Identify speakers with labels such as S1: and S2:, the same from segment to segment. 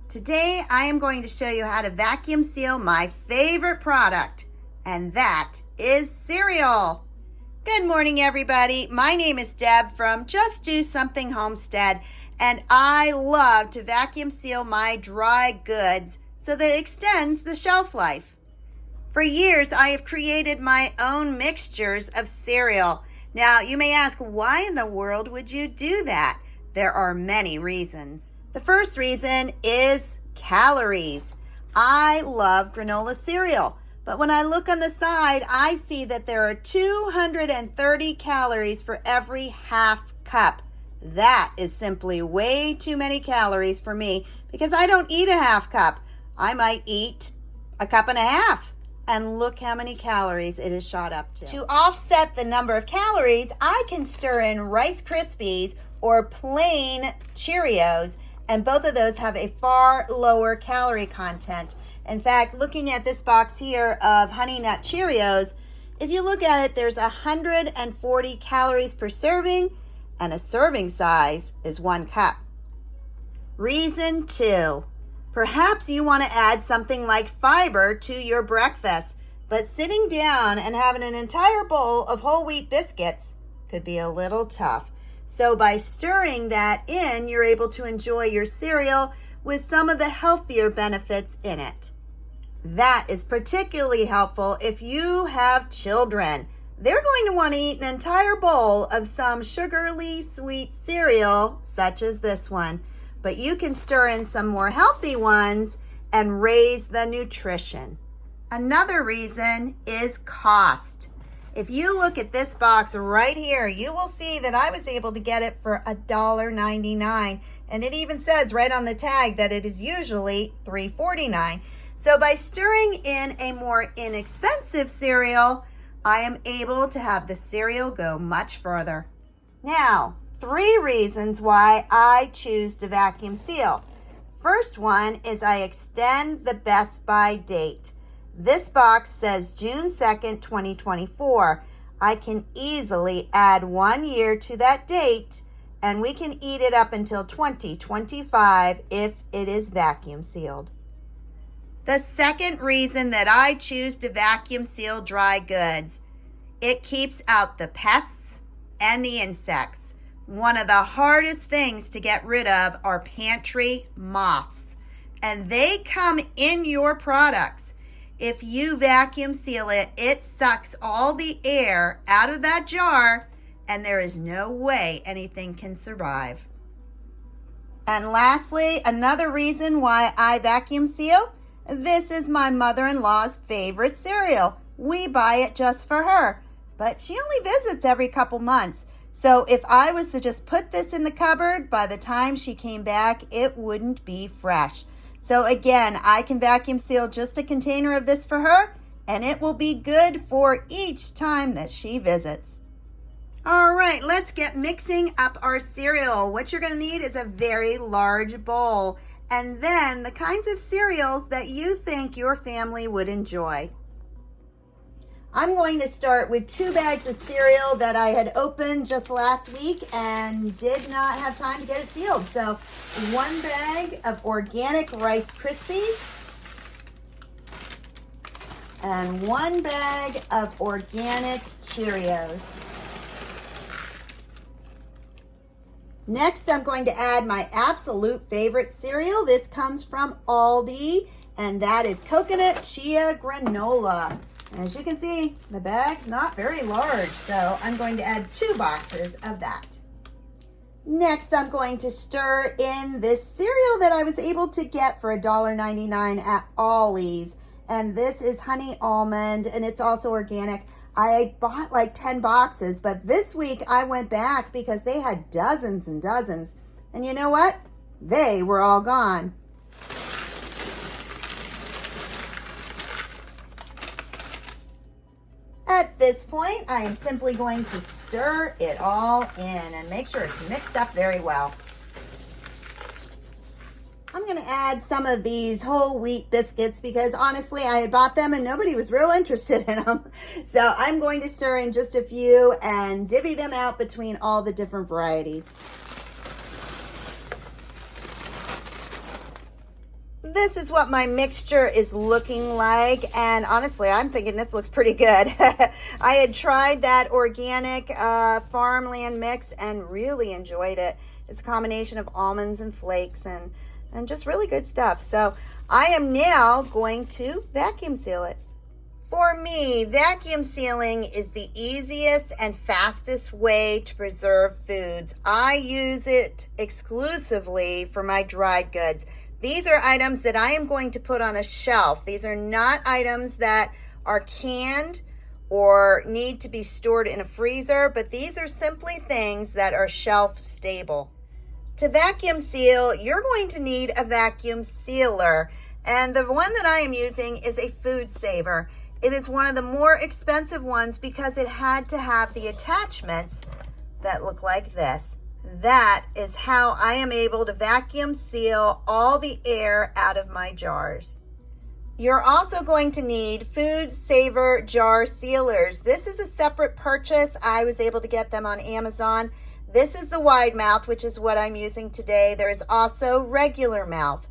S1: Today I am going to show you how to vacuum seal my favorite product, and that is cereal. Good morning, everybody. My name is Deb from Just Do Something Homestead, and I love to vacuum seal my dry goods so that it extends the shelf life. For years, I have created my own mixtures of cereal. Now, you may ask, why in the world would you do that? There are many reasons. The first reason is calories. I love granola cereal, but when I look on the side, I see that there are 230 calories for every half cup. That is simply way too many calories for me because I don't eat a half cup. I might eat a cup and a half. And look how many calories it is shot up to. To offset the number of calories, I can stir in Rice Krispies or plain Cheerios, and both of those have a far lower calorie content. In fact, looking at this box here of Honey Nut Cheerios, if you look at it, there's 140 calories per serving, and a serving size is 1 cup. Reason 2. Perhaps you want to add something like fiber to your breakfast, but sitting down and having an entire bowl of whole wheat biscuits could be a little tough. So by stirring that in, you're able to enjoy your cereal with some of the healthier benefits in it. That is particularly helpful if you have children. They're going to want to eat an entire bowl of some sugarly sweet cereal, such as this one. But you can stir in some more healthy ones and raise the nutrition. Another reason is cost. If you look at this box right here, you will see that I was able to get it for $1.99. And it even says right on the tag that it is usually $3.49. So by stirring in a more inexpensive cereal, I am able to have the cereal go much further. Now, 3 reasons why I choose to vacuum seal. First one is I extend the best by date. This box says June 2nd, 2024. I can easily add 1 year to that date, and we can eat it up until 2025 if it is vacuum sealed. The second reason that I choose to vacuum seal dry goods, it keeps out the pests and the insects. One of the hardest things to get rid of are pantry moths, and they come in your products. If you vacuum seal it, it sucks all the air out of that jar, and there is no way anything can survive. And lastly, another reason why I vacuum seal, this is my mother-in-law's favorite cereal. We buy it just for her, but she only visits every couple months. So if I was to just put this in the cupboard, by the time she came back, it wouldn't be fresh. So again, I can vacuum seal just a container of this for her, and it will be good for each time that she visits. All right, let's get mixing up our cereal. What you're going to need is a very large bowl, and then the kinds of cereals that you think your family would enjoy. I'm going to start with 2 bags of cereal that I had opened just last week and did not have time to get it sealed. So 1 bag of organic Rice Krispies and 1 bag of organic Cheerios. Next, I'm going to add my absolute favorite cereal. This comes from Aldi, and that is Coconut Chia Granola. As you can see, the bag's not very large, so I'm going to add 2 boxes of that. Next, I'm going to stir in this cereal that I was able to get for $1.99 at Ollie's. And this is honey almond, and it's also organic. I bought like 10 boxes, but this week I went back because they had dozens and dozens. And you know what? They were all gone. At this point, I am simply going to stir it all in and make sure it's mixed up very well. I'm going to add some of these whole wheat biscuits because honestly, I had bought them and nobody was real interested in them. So I'm going to stir in just a few and divvy them out between all the different varieties. This is what my mixture is looking like, and honestly, I'm thinking this looks pretty good. I had tried that organic farmland mix and really enjoyed it. It's a combination of almonds and flakes and just really good stuff. So I am now going to vacuum seal it. For me, vacuum sealing is the easiest and fastest way to preserve foods. I use it exclusively for my dried goods. These are items that I am going to put on a shelf. These are not items that are canned or need to be stored in a freezer, but these are simply things that are shelf stable. To vacuum seal, you're going to need a vacuum sealer, and the one that I am using is a Food Saver. It is one of the more expensive ones because it had to have the attachments that look like this. That is how I am able to vacuum seal all the air out of my jars. You're also going to need Food Saver jar sealers. This is a separate purchase. I was able to get them on Amazon. This is the wide mouth, which is what I'm using today. There is also regular mouth.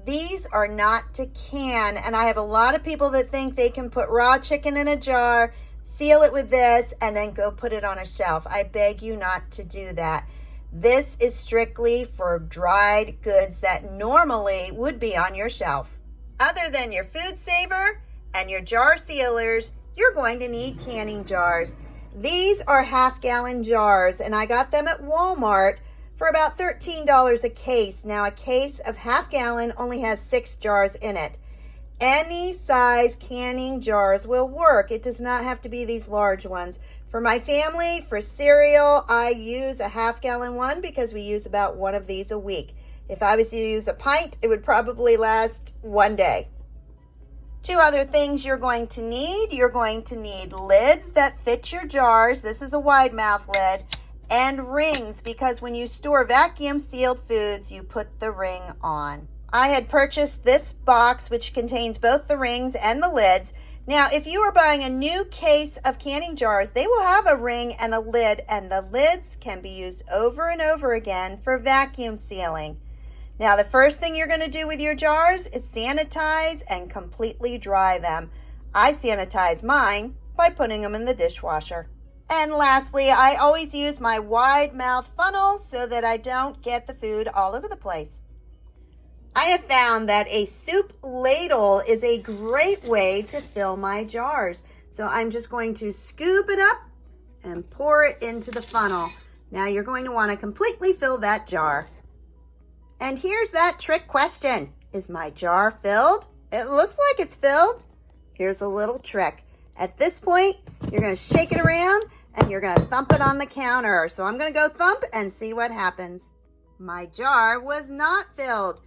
S1: These are not to can, and I have a lot of people that think they can put raw chicken in a jar, seal it with this, and then go put it on a shelf. I beg you not to do that. This is strictly for dried goods that normally would be on your shelf. Other than your Food Saver and your jar sealers, you're going to need canning jars. These are half-gallon jars, and I got them at Walmart for about $13 a case. Now, a case of half-gallon only has 6 jars in it. Any size canning jars will work. It does not have to be these large ones. For my family, for cereal, I use a half-gallon one because we use about one of these a week. If I was to use a pint, it would probably last one day. 2 other things you're going to need. You're going to need lids that fit your jars. This is a wide mouth lid. And rings, because when you store vacuum sealed foods, you put the ring on. I had purchased this box, which contains both the rings and the lids. Now, if you are buying a new case of canning jars, they will have a ring and a lid, and the lids can be used over and over again for vacuum sealing. Now, the first thing you're going to do with your jars is sanitize and completely dry them. I sanitize mine by putting them in the dishwasher. And lastly, I always use my wide mouth funnel so that I don't get the food all over the place. I have found that a soup ladle is a great way to fill my jars. So I'm just going to scoop it up and pour it into the funnel. Now you're going to want to completely fill that jar. And here's that trick question. Is my jar filled? It looks like it's filled. Here's a little trick. At this point, you're going to shake it around and you're going to thump it on the counter. So I'm going to go thump and see what happens. My jar was not filled.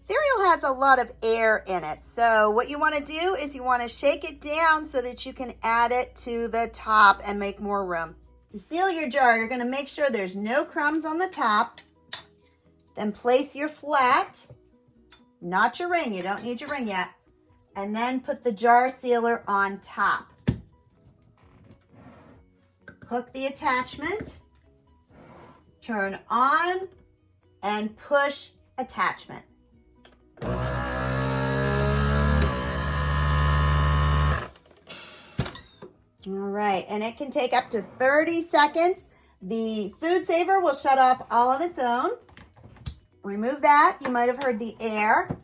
S1: Cereal has a lot of air in it. So what you want to do is you want to shake it down so that you can add it to the top and make more room. To seal your jar, you're going to make sure there's no crumbs on the top. Then place your flat, not your ring. You don't need your ring yet. And then put the jar sealer on top. Hook the attachment, turn on, and push attachment. All right, and it can take up to 30 seconds. The Food Saver will shut off all on its own. Remove that. You might have heard the air.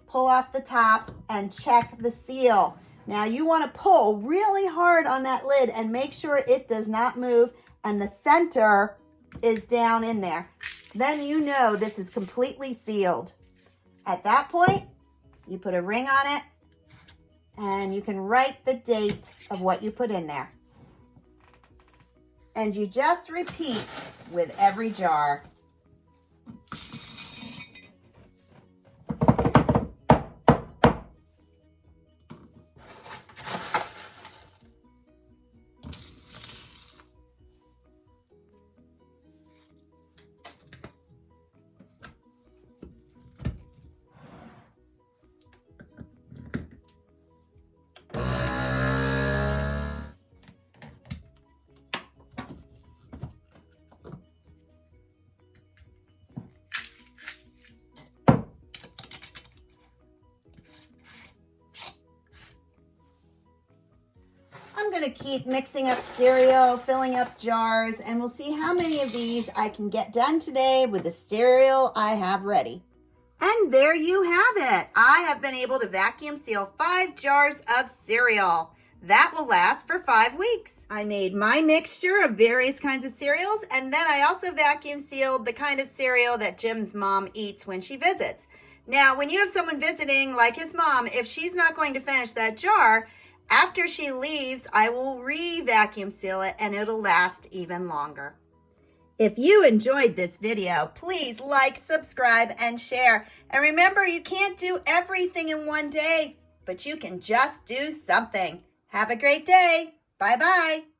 S1: Pull off the top and check the seal. Now you want to pull really hard on that lid and make sure it does not move and the center is down in there. Then you know this is completely sealed. At that point, you put a ring on it and you can write the date of what you put in there. And you just repeat with every jar. going to keep mixing up cereal, filling up jars, and we'll see how many of these I can get done today with the cereal I have ready. And there you have it. I have been able to vacuum seal 5 jars of cereal. That will last for 5 weeks. I made my mixture of various kinds of cereals, and then I also vacuum sealed the kind of cereal that Jim's mom eats when she visits. Now, when you have someone visiting like his mom, if she's not going to finish that jar, after she leaves, I will re-vacuum seal it and it'll last even longer. If you enjoyed this video, please like, subscribe, and share. And remember, you can't do everything in one day, but you can just do something. Have a great day. Bye-bye.